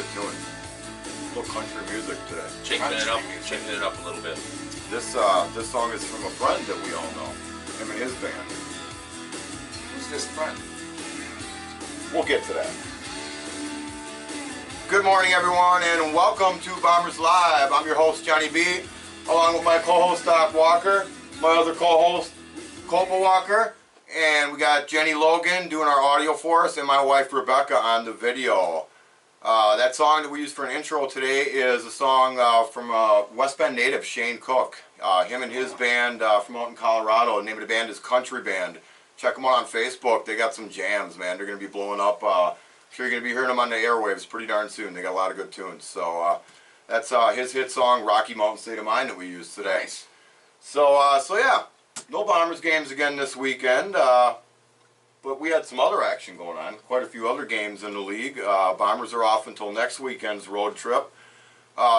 good tunes. A little country music today. Changing it up a little bit. This song is from a friend that we all know. Him and his band. Who's this friend? We'll get to that. Good morning, everyone, and welcome to Bombers Live. I'm your host, Johnny B, along with my co-host, Doc Walker, my other co-host, Copal Walker, and we got Jenny Logan doing our audio for us, and my wife, Rebecca, on the video. That song that we used for an intro today is a song from West Bend native, Shane Cook. Him and his band from out in Colorado. The name of the band is Country Band. Check them out on Facebook. They got some jams, man. They're going to be blowing up. I'm sure you're going to be hearing them on the airwaves pretty darn soon. They got a lot of good tunes. So that's his hit song, Rocky Mountain State of Mind, that we used today. Nice. So yeah, no Bombers games again this weekend. But we had some other action going on. Quite a few other games in the league. Bombers are off until next weekend's road trip.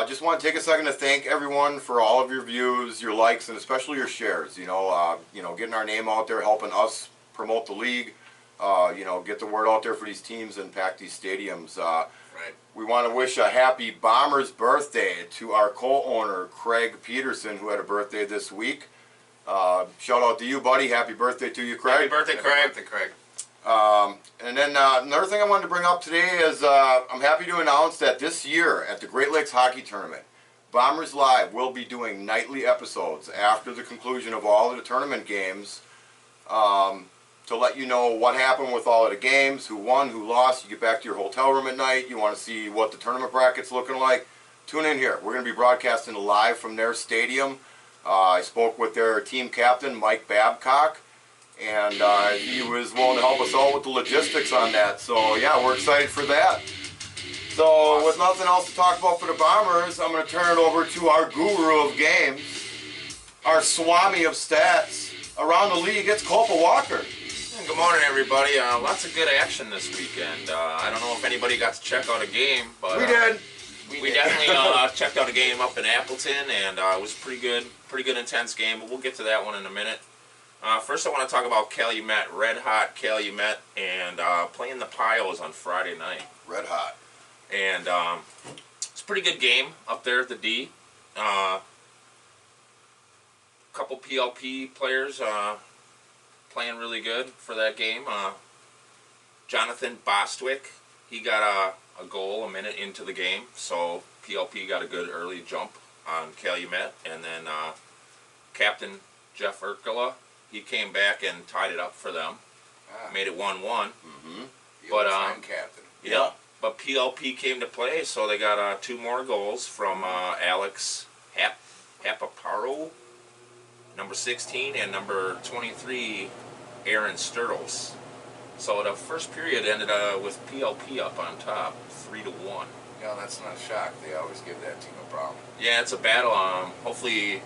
Just want to take a second to thank everyone for all of your views, your likes, and especially your shares. You know, getting our name out there, helping us promote the league. Get the word out there for these teams and pack these stadiums. Right. We want to wish a happy Bombers birthday to our co-owner, Craig Peterson, who had a birthday this week. Shout out to you, buddy. Happy birthday to you, Craig. Happy birthday, Craig. Happy birthday, Craig. And then another thing I wanted to bring up today is I'm happy to announce that this year at the Great Lakes Hockey Tournament, Bombers Live will be doing nightly episodes after the conclusion of all of the tournament games to let you know what happened with all of the games, who won, who lost. You get back to your hotel room at night. You want to see what the tournament bracket's looking like. Tune in here. We're going to be broadcasting live from their stadium. I spoke with their team captain, Mike Babcock, and he was willing to help us out with the logistics on that. So, yeah, we're excited for that. So, with nothing else to talk about for the Bombers, I'm going to turn it over to our guru of games, our Swami of stats. Around the league, it's Copal Walker. Good morning, everybody. Lots of good action this weekend. I don't know if anybody got to check out a game, but We did. We definitely checked out a game up in Appleton, and it was pretty good intense game, but we'll get to that one in a minute. First I want to talk about Calumet, red hot Calumet, and playing the Pios on Friday night. Red hot. And it's a pretty good game up there at the D. Couple PLP players playing really good for that game. Jonathan Bostwick, he got a goal a minute into the game, so PLP got a good early jump on Calumet, and then Captain Jeff Urkula, he came back and tied it up for them, made it 1-1. The But old-time captain. yeah, but PLP came to play, so they got 2 more goals from Alex Hapaparo, number 16, and number 23, Aaron Sturtles. So the first period ended with PLP up on top, 3-1. Yeah, that's not a shock. They always give that team a problem. Yeah, it's a battle. Hopefully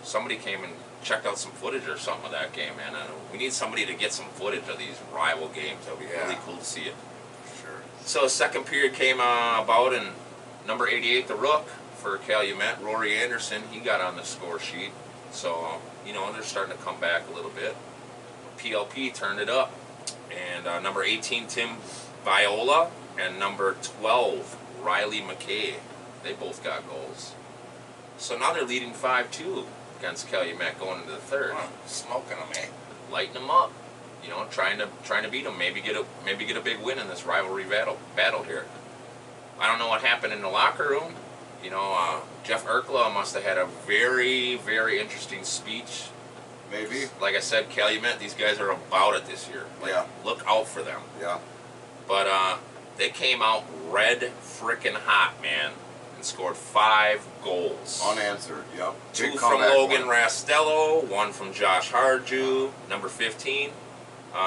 somebody came and checked out some footage or something of that game, man. We need somebody to get some footage of these rival games. That would be really cool to see it. Sure. So the second period came about, and number 88, the Rook for Calumet, Rory Anderson, he got on the score sheet. So, they're starting to come back a little bit. PLP turned it up. And number 18, Tim Viola, and number 12, Riley McKay. They both got goals. So now they're leading 5-2 against Calumet going into the third. Smoking them, eh? Lighting them up. Trying to beat them. Maybe get a big win in this rivalry battle here. I don't know what happened in the locker room. Jeff Urkula must have had a very, very interesting speech. Maybe. Like I said, Calumet, these guys are about it this year. Look out for them. Yeah. But they came out red frickin' hot, man, and scored 5 goals. Unanswered, yep. 2 Big from comeback Logan one. Rastello, 1 from Josh Harju, number 15.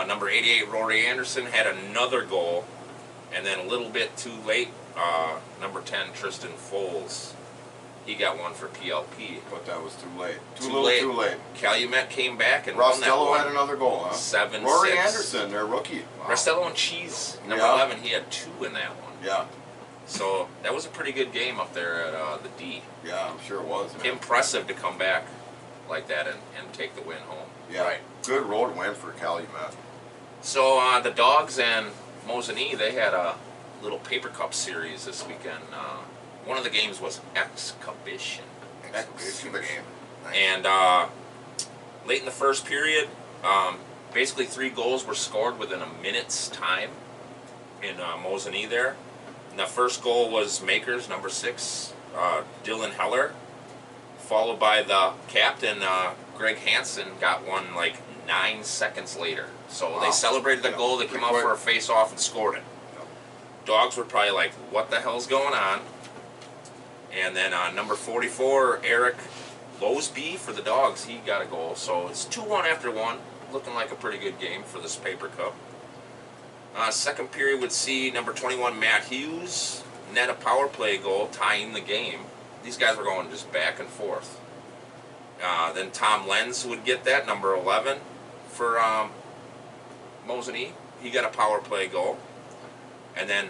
Number 88, Rory Anderson, had another goal. And then a little bit too late, number 10, Tristan Foles. He got 1 for PLP. But that was too late. Too late. Calumet came back and won that Rostello one. had another goal, huh? 7-6. Rory Anderson, their rookie. Wow. Rastello and Cheese, number 11, he had 2 in that one. Yeah. So that was a pretty good game up there at the D. Yeah, I'm sure it was, man. Impressive to come back like that and take the win home. Yeah, right. Good road win for Calumet. So the Dogs and Mosinee, they had a little paper cup series this weekend. One of the games was Exhibition. Exhibition game. Nice. And late in the first period, basically 3 goals were scored within a minute's time in Mosinee there. And the first goal was Makers, number 6, Dylan Heller, followed by the captain, Greg Hansen, got one like 9 seconds later. So Wow. they celebrated the Yeah, goal, they came out pretty for a face-off and scored it. Dogs were probably like, what the hell's going on? And then number 44, Eric Loseby for the Dogs, he got a goal. So it's 2-1 after 1, looking like a pretty good game for this Paper Cup. Second period would see number 21, Matt Hughes, net a power play goal, tying the game. These guys were going just back and forth. Then Tom Lenz would get that, number 11 for Mosinee. He got a power play goal. And then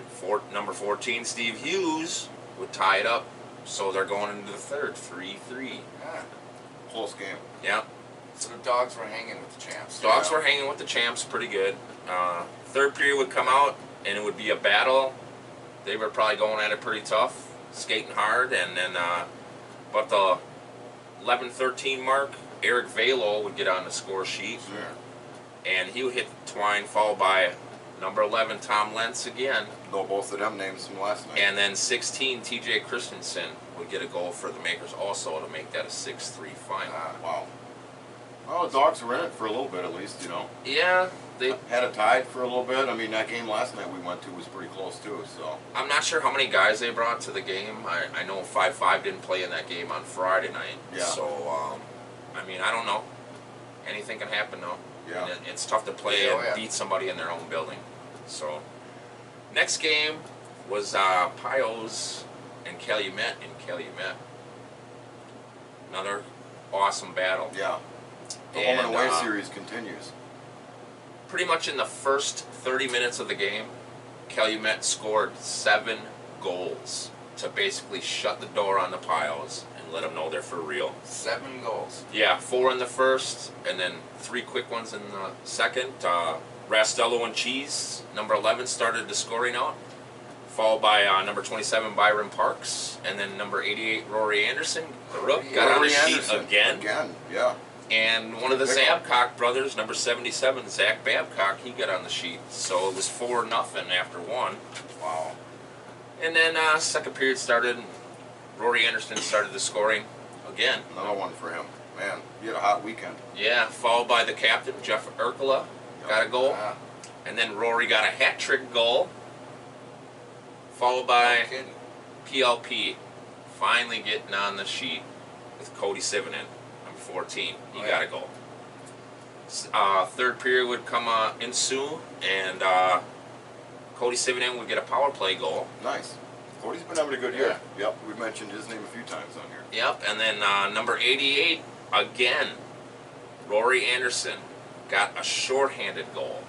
number 14, Steve Hughes, would tie it up. So they're going into the third, 3-3. Yeah. Close game. Yeah. So the Dogs were hanging with the champs. Dogs Yeah. were hanging with the champs pretty good. Third period would come out, and it would be a battle. They were probably going at it pretty tough, skating hard, and then, but the 11-13 mark, Eric Velo would get on the score sheet, and he would hit the twine, followed by number 11, Tom Lentz again, Know both of them names from last night. and then 16, TJ Christensen would get a goal for the Makers also to make that a 6-3 final. Wow. Well, the Dogs were in it for a little bit at least, you know. Yeah, they. Had it tied for a little bit. I mean, that game last night we went to was pretty close too, so. I'm not sure how many guys they brought to the game. I know 5-5 didn't play in that game on Friday night. Yeah. So, I mean, I don't know. Anything can happen though. Yeah. And it's tough to play Yeah, and yeah. beat somebody in their own building. So, next game was Pios and Calumet in Calumet. Another awesome battle. Yeah. The home and And, away series continues. Pretty much in the first 30 minutes of the game, Calumet scored 7 goals to basically shut the door on the Pios and let them know they're for real. 7 goals. Yeah, 4 in the first, and then 3 quick ones in the second. Rastello and Cheese, number 11, started the scoring out, followed by number 27, Byron Parks, and then number 88, Rory Anderson. The Rook got on the Rory sheet Anderson, again. yeah. And one of the Good pick. Zabcock brothers, number 77, Zach Babcock, he got on the sheet. So it was 4-0 after 1. Wow. And then second period started, and Rory Anderson started the scoring again. Another one for him. Man, he had a hot weekend. Yeah, followed by the captain, Jeff Urkula, got a goal. Ah, And then Rory got a hat trick goal, followed by no kidding. PLP, finally getting on the sheet with Cody Sivanen, number 14. He Oh, got yeah. a goal. Third period would come ensue, and Cody Sivanen would get a power play goal. Nice. Cody's been having a good year. Yep, we've mentioned his name a few times on here. Yep, and then number 88, again, Rory Anderson got a shorthanded goal.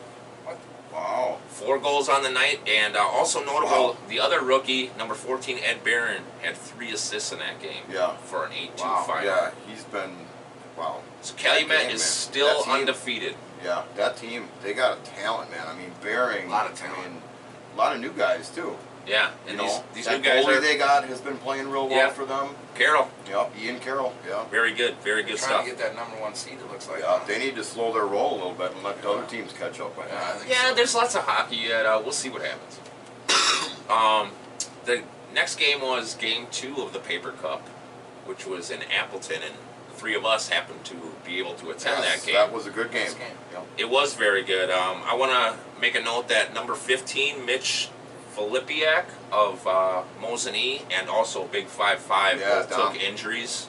Wow. 4 goals on the night, and also notable, Wow. the other rookie, number 14, Ed Barron, had 3 assists in that game. Yeah. For an 8-2 Wow, final. Yeah, he's been, wow. So Calumet That game, is man. still That team- undefeated. Yeah, that team, they got a talent, man. I mean, Bearing. Lot of talent. I mean, a lot of new guys, too. Yeah, You and know, these that new guys goalie are they got has been playing real well Yeah. for them. Carroll, Yep, Ian Carroll. Yeah. very good Trying stuff. to get that number 1 seed, it looks like. Yeah, they need to slow their roll a little bit and let the other teams catch up. I think. Yeah, I think Yeah, so. there's lots of hockey yet. We'll see what happens. The next game was game 2 of the Paper Cup, which was in Appleton, and the 3 of us happened to be able to attend Yes, that game. that was a good game. Nice game. Yep. It was very good. I want to make a note that number 15, Mitch Filipiak of Mosinee, and also Big 5-5 Yeah, both Dom. took injuries.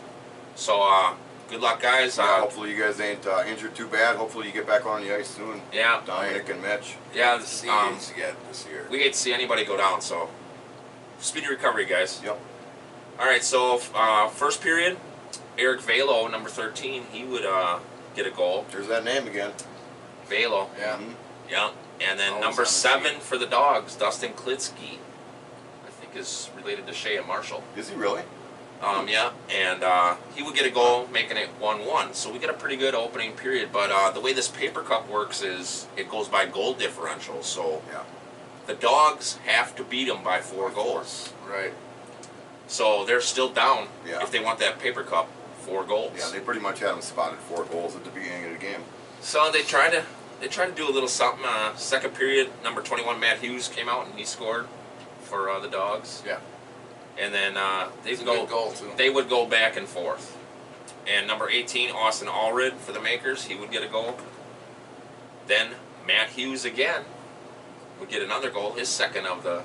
So good luck, guys. Yeah, hopefully you guys ain't injured too bad. Hopefully you get back on the ice soon. Yeah, Dominic and Mitch. yeah. Seeds yet this year. We hate to see anybody go down, so speedy recovery, guys. Yep. All right, so first period, Eric Velo, number 13, he would get a goal. There's that name again. Velo, Yeah. Mhm. yeah. And then Always number on the 7 for the Dogs, Dustin Klitsky, I think is related to Shea and Marshall. Is he really? Yeah, and he would get a goal, making it 1-1. So we get a pretty good opening period. But the way this Paper Cup works is it goes by goal differential. So Yeah. the Dogs have to beat them by 4 goals. Right. So they're still down Yeah. if they want that paper cup, 4 goals. Yeah, they pretty much had them spotted 4 goals at the beginning of the game. So they try to do a little something. Second period, number 21 Matt Hughes came out and he scored for the Dogs. Yeah. And then It's a good goal too. they would go back and forth. And number 18 Austin Allred for the Makers, he would get a goal. Then Matt Hughes again would get another goal, his second of the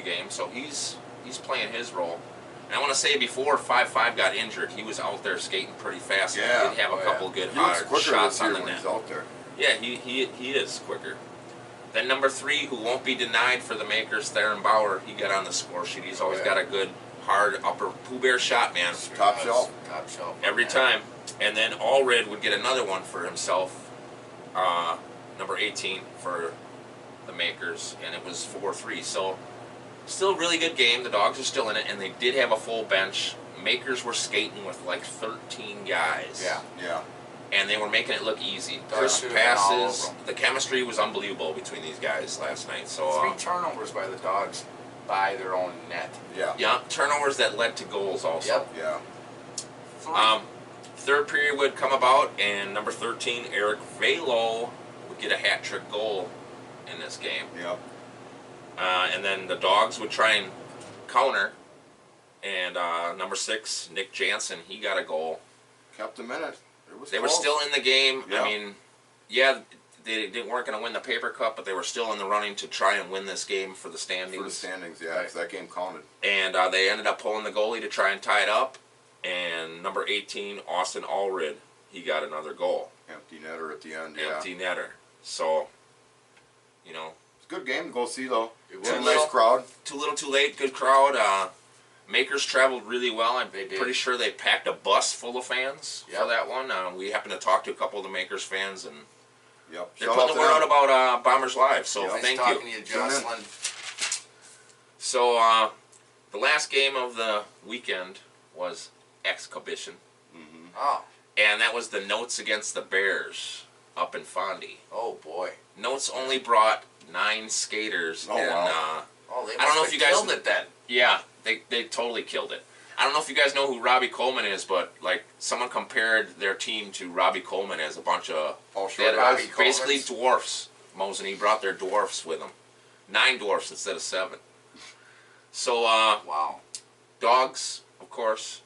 game. So he's playing his role. And I want to say before 5-5 got injured, he was out there skating pretty fast. Yeah. He did have a couple good He looks hard quicker shots this on year the when net. he's out there. Yeah, he is quicker. Then number 3, who won't be denied for the Makers, Theron Bauer, he got on the score sheet. He's always got a good, hard upper Pooh Bear shot, man. Top shelf. Top shelf. Every time. And then Allred would get another one for himself, number 18 for the Makers, and it was 4-3. So still a really good game. The Dogs are still in it, and they did have a full bench. Makers were skating with like 13 guys. Yeah. Yeah. And they were making it look easy. Dogs Crisp should've been all passes. over 'em. The chemistry was unbelievable between these guys last night. So 3 turnovers by the Dogs by their own net. Yeah. yeah, turnovers that led to goals also. Yep. Yeah. 3. Third period would come about, and number 13 Eric Velo would get a hat trick goal in this game. Yeah. And then the Dogs would try and counter, and number 6 Nick Jansen, he got a goal. Kept them in it. It was They were close. still in the game. Yeah. I mean, yeah, weren't going to win the paper cup, but they were still in the running to try and win this game for the standings. For the standings, yeah, 'cause that game counted. And they ended up pulling the goalie to try and tie it up. And number 18 Austin Allred, he got another goal. Empty netter at the end, yeah. Empty netter. So, you know, It's a good game to go see, though. It It's a was. nice crowd. too little too late, good crowd. Makers traveled really well. I'm They did. pretty sure they packed a bus full of fans for Yep. that one. We happened to talk to a couple of the Makers fans, and Yep. they're Shout putting the to word out them. about Bombers Live. So Yeah. Nice thank talking you. to you, Jocelyn. So the last game of the weekend was Exhibition, Oh. and that was the Notes against the Bears up in Fondy. Oh boy. Notes only brought 9 skaters, Oh, and wow. Oh, they I don't know must if you have guys- killed it then. yeah, they totally killed it. I don't know if you guys know who Robbie Coleman is, but like someone compared their team to Robbie Coleman as a bunch of All they short had guys. Robbie basically Colemans? dwarfs. Mosinee brought their dwarfs with them, 9 dwarfs instead of 7. So Wow. Dogs, of course,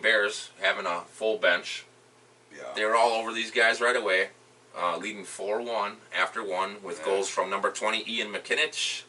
Bears having a full bench. Yeah. They were all over these guys right away, leading 4-1 after one with Yeah. goals from number 20 Ian McKinich,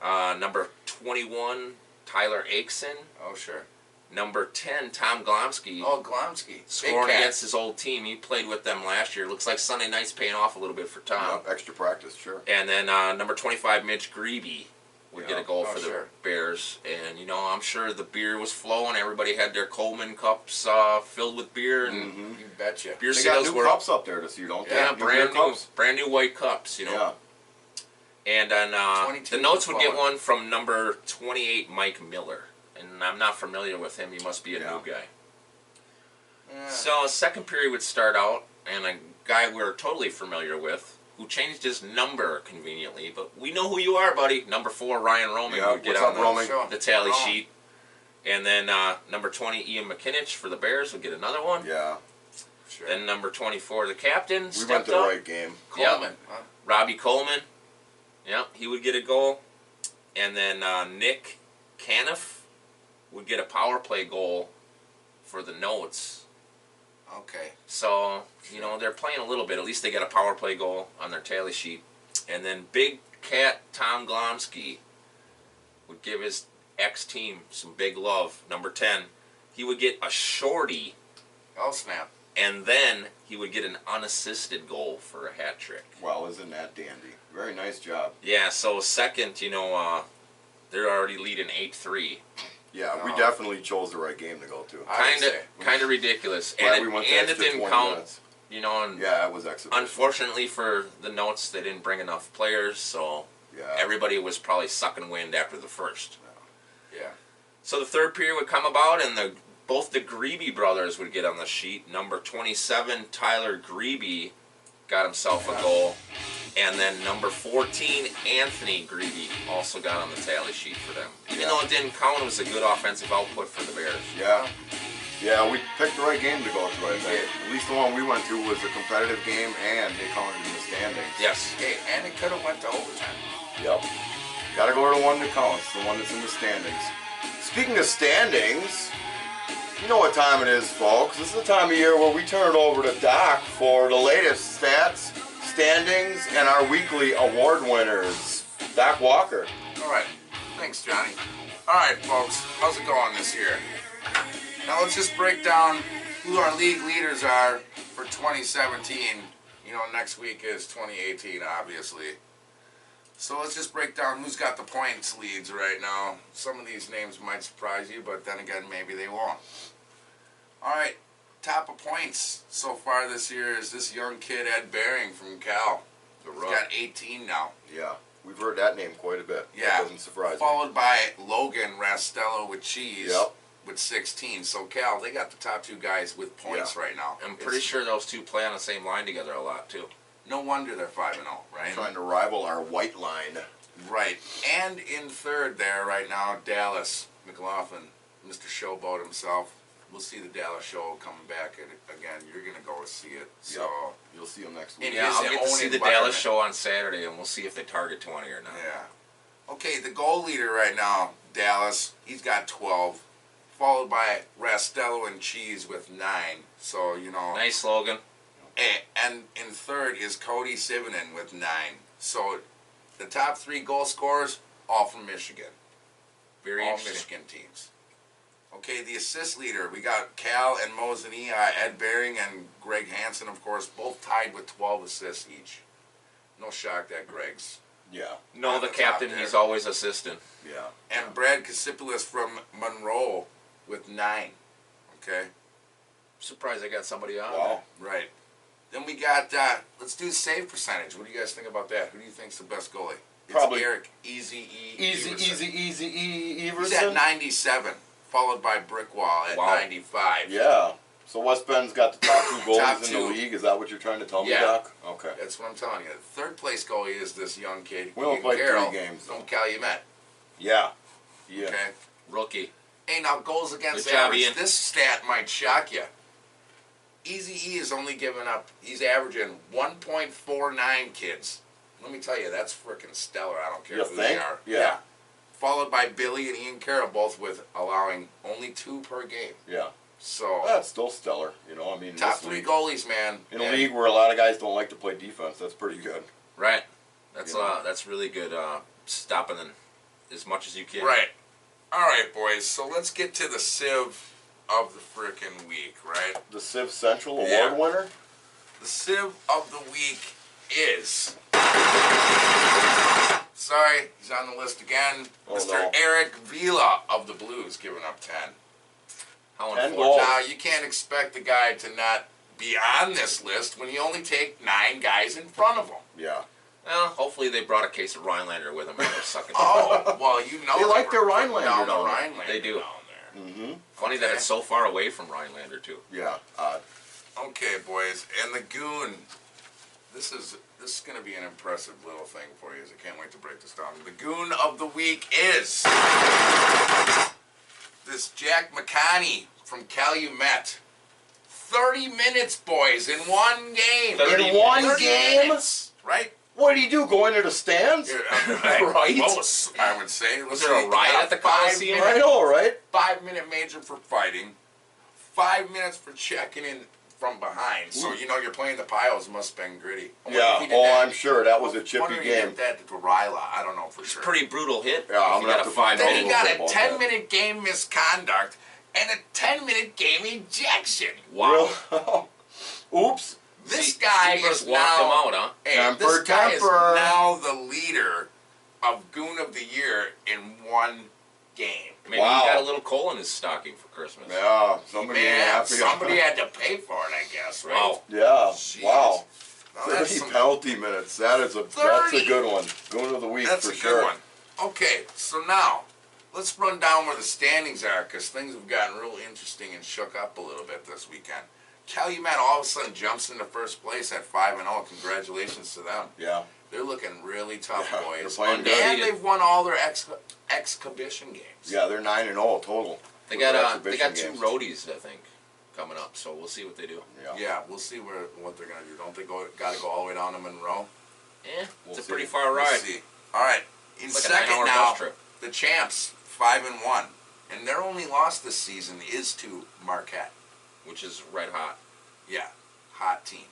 number 21 Tyler Aikson, Oh sure. number 10 Tom Glomsky, Oh, Glomsky. scoring Big cat. against his old team. He played with them last year. Looks like Sunday night's paying off a little bit for Tom. Yep, extra practice, sure. And then number 25 Mitch Greeby would get a Yeah. goal Oh, for the sure. Bears. And I'm sure the beer was flowing. Everybody had their Coleman cups filled with beer, and Mm-hmm. You betcha. beer They got sales new were cups up there to see, don't they? Yeah, New beer cups. brand new white cups, Yeah. And then 22 the Notes would get flowing. one from number 28 Mike Miller. And I'm not familiar with him. He must be a Yeah. new guy. Yeah. So second period would start out, and a guy we're totally familiar with, who changed his number conveniently, but we know who you are, buddy. Number 4 Ryan Roman Yeah, would get what's on up, Roman? Sure. the tally Oh. sheet. And then number 20 Ian McKinich for the Bears would get another one. Yeah. Sure. Then number 24 the captain We went stepped to the up. right game. Coleman. Huh? Robbie Coleman, yeah, he would get a goal. And then Nick Caniff would get a power play goal for the Notes. Okay. So, they're playing a little bit. At least they got a power play goal on their tally sheet. And then Big Cat Tom Glomsky would give his ex-team some big love. Number 10, he would get a shorty, Oh snap. and then he would get an unassisted goal for a hat trick. Well, isn't that dandy? Very nice job. Yeah, so second, they're already leading 8-3. Yeah, we Oh. definitely chose the right game to go to. I would say. Kind of ridiculous. Glad And, we went it, the and it extra didn't 20 count, minutes. and Yeah, it was exhibition. unfortunately for the Notes, they didn't bring enough players, so Yeah. everybody was probably sucking wind after the first. Yeah. So the third period would come about, and both the Greeby brothers would get on the sheet. Number 27, Tyler Greeby, got himself a goal. And then number 14, Anthony Greedy, also got on the tally sheet for them. Even though it didn't count, it was a good offensive output for the Bears. Yeah. Yeah, we picked the right game to go to, I think. At least the one we went to was a competitive game, and they counted in the standings. Yes. Okay, and it could have went to overtime. Yep. Gotta go to the one that counts, the one that's in the standings. Speaking of standings, you know what time it is, folks. This is the time of year where we turn it over to Doc for the latest stats, standings, and our weekly award winners. Doc Walker. All right. Thanks, Johnny. All right, folks. How's it going this year? Now let's just break down who our league leaders are for 2017. You know, next week is 2018, obviously. So let's just break down who's got the points leads right now. Some of these names might surprise you, but then again, maybe they won't. All right, top of points so far this year is this young kid, Ed Baring from Cal. He's got 18 now. Yeah, we've heard that name quite a bit. Yeah. That doesn't surprise me. Followed by Logan Rastello with Cheese. Yep. With 16. So Cal, they got the top two guys with points right now. I'm pretty sure those two play on the same line together a lot, too. No wonder they're 5-0, right? Trying to rival our white line. Right. And in third there right now, Dallas McLaughlin, Mr. Showboat himself. We'll see the Dallas show coming back again. You're going to go see it. So Yep. You'll see them next week. It Yeah, is I'll their get to own see the environment. Dallas show on Saturday, and we'll see if they target 20 or not. Yeah. Okay, the goal leader right now, Dallas, he's got 12. Followed by Rastello and Cheese with 9. So, you know. Nice slogan. And in third is Cody Sivanen with 9. So the top 3 goal scorers, all from Michigan. Very All interesting. Michigan teams. Okay, the assist leader, we got Cal and Mosini, Ed Baring and Greg Hansen, of course, both tied with 12 assists each. No shock that Greg's. Yeah. No, At the the captain, top he's there. always assisting. Yeah. And Brad Kasipoulos from Monroe with 9. Okay, Surprised I got somebody on. Wow. right. Then we got, let's do save percentage. What do you guys think about that? Who do you think's the best goalie? It's Probably Eric Easy E. Easy Everson. Everson. He's at 97, followed by Brickwall at Wow. 95. Yeah. So West Bend's got the top 2 goalies Top in the two. league. Is that what you're trying to tell me, Yeah. Doc? Okay. That's what I'm telling you. The third place goalie is this young kid, We only Ian played 3 Carroll games, though. from Calumet. Yeah. Yeah. Okay. Rookie. Hey, now goals against Good job, average. Ian. This stat might shock you. Easy E is only giving up. He's averaging 1.49 kids. Let me tell you, that's freaking stellar. I don't care You who think? they are. Yeah. Followed by Billy and Ian Carroll, both with allowing only 2 per game. Yeah. So That's still stellar. You know, I mean, top this 3 league- goalies, man. in a And- league where a lot of guys don't like to play defense, that's pretty good. Right. That's You know. that's really good. Stopping them as much as you can. Right. All right, boys. So let's get to the sieve of the frickin' week, right? The Civ Central Yeah. Award winner? The sieve of the week is. Sorry, he's on the list again. Oh, Mr. no. Eric Vila of the Blues, giving up 10. How 10 unfortunate. goals. Now, you can't expect the guy to not be on this list when you only take 9 guys in front of him. Yeah. Well, hopefully they brought a case of Rhinelander with them and they're sucking. Oh, well, you know They like we're their putting Rhinelander down the down there. Rhinelander They do. down there. Mm-hmm. Funny that Okay. it's so far away from Rhinelander, too. Yeah. Okay, boys, and the Goon. This is going to be an impressive little thing for you. I can't wait to break this down. The Goon of the week is this Jack McConney from Calumet. 30 minutes, boys, in one game. 30 In one 30 game? minutes, right? What did he do? Go into the stands? Right. Right. Well, I would say. Was there a riot at the Coliseum? I know, right? 5-minute major for fighting. 5 minutes for checking in from behind. So you know you're playing the Piles must have been gritty. I wonder Yeah. if he did Oh, that. I'm sure that was a chippy Wonder if he game. did that to Ryla. I don't know for sure. Pretty brutal hit. Yeah, I'm You gonna got have to find Then out he a got little a bit about 10-minute game misconduct and a 10-minute game ejection. Wow. Real- Oops. This See, guy Seabrook's is walked now. him out, huh? Hey, Temper, this guy is temper. now the leader of Goon of the Year in one game. Maybe Wow. he got a little coal in his stocking for Christmas. Yeah. Somebody ain't Man, happy. somebody had to pay for it, I guess, right? Wow. Yeah. Jeez. Wow. Now, that's 30 some- penalty minutes. That's a 30. good one. Going of the week That's for a sure. good one. Okay, so now let's run down where the standings are because things have gotten real interesting and shook up a little bit this weekend. Calumet all of a sudden jumps into first place at 5-0. Congratulations to them. Yeah. They're looking really tough, Yeah, boys. they're playing And good. they've won all their exhibition games. Yeah, they're 9-0 total. They with their got exhibition two games. roadies, I think, coming up. So we'll see what they do. Yeah. Yeah, we'll see what they're gonna do. Don't they got to go all the way down to Monroe? We'll It's a see. pretty far We'll ride. see. All right, in It's like a second 9-hour now, bus trip. the champs 5-1, and their only loss this season is to Marquette. Which is red hot. Yeah, hot team.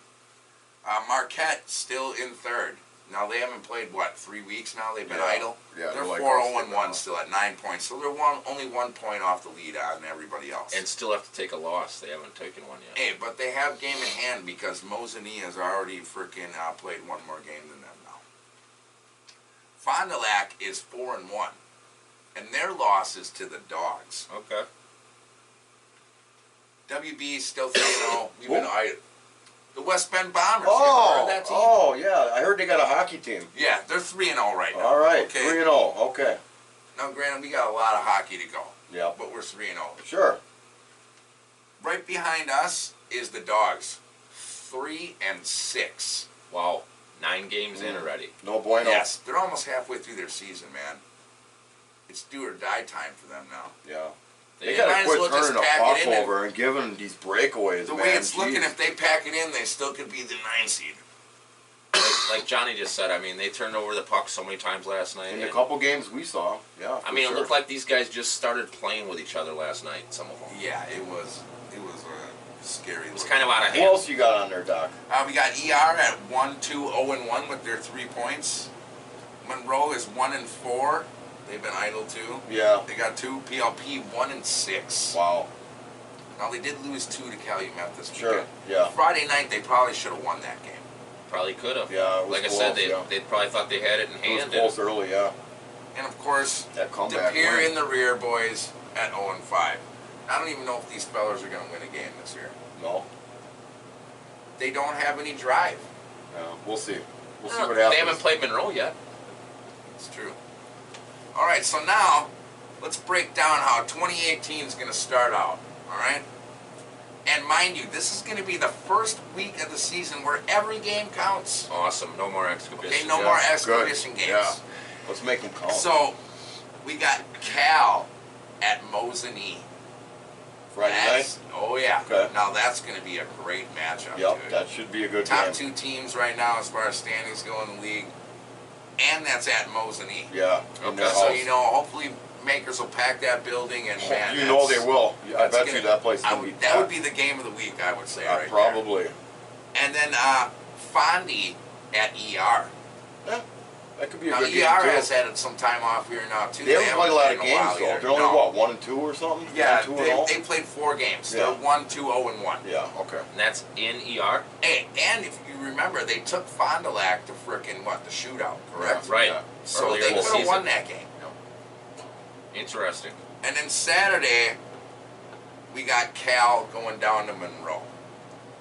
Marquette still in third. Now they haven't played 3 weeks now. They've been Yeah. idle. Yeah, they're like 4-0-1 us. still at 9 points. So they're only 1 point off the lead on everybody else. And still have to take a loss. They haven't taken one yet. Hey, but they have game in hand because Mosinee has already freaking played one more game than them now. Fond du Lac is 4-1, and their loss is to the Dogs. Okay. WB is still 3-0. We've been the West Bend Bombers. You ever heard of that team? Oh, yeah. I heard they got a hockey team. Yeah, they're 3-0 right now. All right, Okay. 3-0. Okay. Now, granted, we got a lot of hockey to go, Yeah. but we're 3-0. Sure. Right behind us is the Dogs, 3-6. Wow. 9 games in already. No bueno. Yes, they're almost halfway through their season, man. It's do or die time for them now. Yeah. They They might gotta as quit well just turning the pack puck it in and- over and giving these breakaways, The man. way it's looking, Jeez. if they pack it in, they still could be the 9 seed. Like Johnny just said, I mean, they turned over the puck so many times last night. In the and- couple games we saw, yeah. I mean, for it sure. looked like these guys just started playing with each other last night, some of them. Yeah, it was scary. It was kind of out of Who hand. else you got on there, Doc? We got ER at 1-2-0-1 with their 3 points. Monroe is 1-4. They've been idle too. Yeah. They got 2. PLP 1-6. Wow. Now they did lose 2 to Calumet this Sure. weekend. Yeah. Friday night they probably should have won that game. Probably could have. Yeah, it was like I close, said, yeah. they probably thought they had it in It hand. was close early, yeah. And of course, That comeback DePere win. in the rear, boys, at 0-5. I don't even know if these spellers are going to win a game this year. No. They don't have any drive. No. We'll see. We'll see and what happens. they haven't played Monroe yet. It's true. All right, so now let's break down how 2018 is going to start out. All right. And mind you, this is going to be the first week of the season where every game counts. Awesome. No more exhibition. Okay, no Yeah, more good. exhibition games. Yeah. Let's make them count. So we got Cal at Mosinee. Friday night? Oh yeah. Okay. Now that's going to be a great matchup. Yep, dude. that should be a good Top game. 2 teams right now as far as standings go in the league, and that's at Mosinee. Yeah. in Okay. their So house. you know, hopefully Makers will pack that building, and man, you know that's- they will. I that's bet gonna- you that place is I gonna would- be that would packed. be the game of the week, I would say. Right there. Probably. And then Fondy at ER. Yeah, that could be a Now good game ER too. has had some time off here now too. They haven't played a lot of played in games while though. either. They're only No. what, 1-2 or something? Yeah, 1-2 and all? they played 4 games. Yeah. They're 1-2-0-1. Yeah. Okay. And that's in ER? Hey, and if you remember, they took Fond du Lac to frickin' the shootout, correct? Yeah. Right. Yeah. So Earlier they in could the have season. won that game. Interesting. And then Saturday, we got Cal going down to Monroe.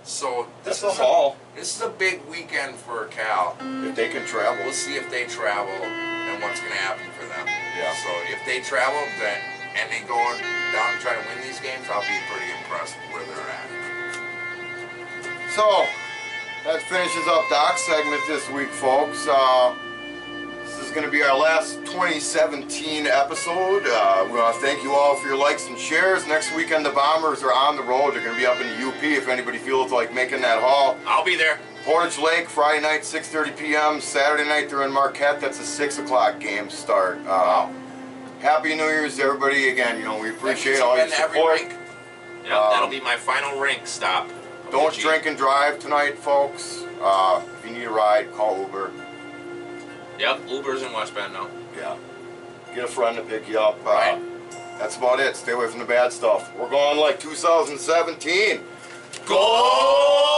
So That's this a is haul. this is a big weekend for Cal. If they can travel. We'll see if they travel and what's going to happen for them. Yeah. So if they travel then and they go down and try to win these games, I'll be pretty impressed with where they're at. So, that finishes up Doc's segment this week, folks. This is going to be our last 2017 episode. We want to thank you all for your likes and shares. Next weekend, the Bombers are on the road. They're going to be up in the UP if anybody feels like making that haul. I'll be there. Portage Lake, Friday night, 6:30 p.m. Saturday night, they're in Marquette. That's a 6 o'clock game start. Happy New Year's to everybody. Again, we appreciate all your Been to every support. rink. Yep, that'll be my final rink stop. of Don't the G. drink and drive tonight, folks. If you need a ride, call Uber. Yep, Uber's in West Bend now. Yeah. Get a friend to pick you up. Right. That's about it. Stay away from the bad stuff. We're going like 2017. Go!